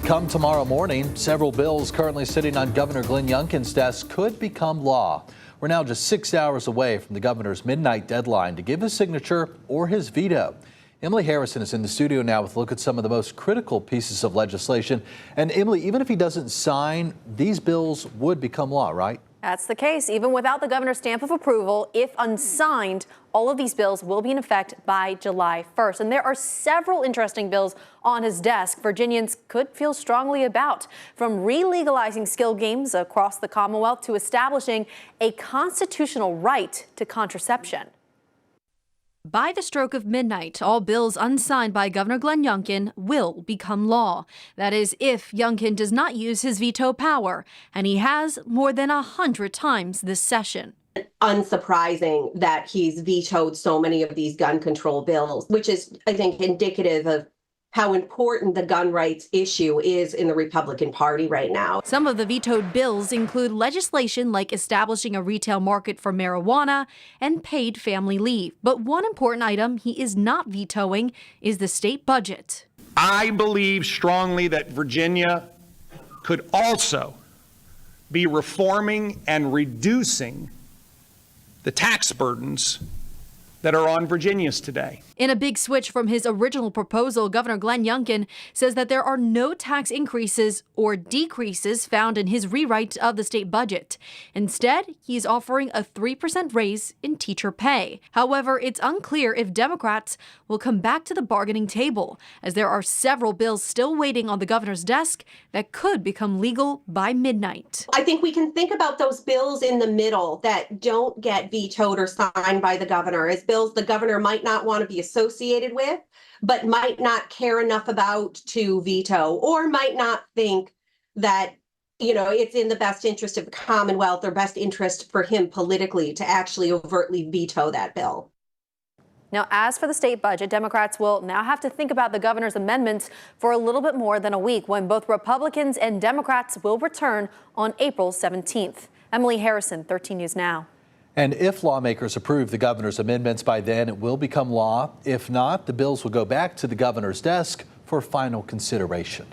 Come tomorrow morning, several bills currently sitting on Governor Glenn Youngkin's desk could become law. We're now just 6 hours away from the governor's midnight deadline to give his signature or his veto. Emily Harrison is in the studio now with a look at some of the most critical pieces of legislation. And Emily, even if he doesn't sign, these bills would become law, right? That's the case. Even without the governor's stamp of approval, if unsigned, all of these bills will be in effect by July 1st. And there are several interesting bills on his desk Virginians could feel strongly about, from re-legalizing skill games across the Commonwealth to establishing a constitutional right to contraception. By the stroke of midnight, all bills unsigned by Governor Glenn Youngkin will become law. That is, if Youngkin does not use his veto power, and he has more than 100 times this session. Unsurprising that he's vetoed so many of these gun control bills, which is, I think, indicative of how important the gun rights issue is in the Republican Party right now. Some of the vetoed bills include legislation like establishing a retail market for marijuana and paid family leave. But one important item he is not vetoing is the state budget. I believe strongly that Virginia could also be reforming and reducing the tax burdens that are on Virginians today. In a big switch from his original proposal, Governor Glenn Youngkin says that there are no tax increases or decreases found in his rewrite of the state budget. Instead, he's offering a 3% raise in teacher pay. However, it's unclear if Democrats will come back to the bargaining table, as there are several bills still waiting on the governor's desk that could become legal by midnight. I think we can think about those bills in the middle that don't get vetoed or signed by the governor as bills the governor might not want to be associated with, but might not care enough about to veto, or might not think that, it's in the best interest of the Commonwealth or best interest for him politically to actually overtly veto that bill. Now, as for the state budget, Democrats will now have to think about the governor's amendments for a little bit more than a week, when both Republicans and Democrats will return on April 17th. Emily Harrison, 13 News Now. And if lawmakers approve the governor's amendments by then, it will become law. If not, the bills will go back to the governor's desk for final consideration.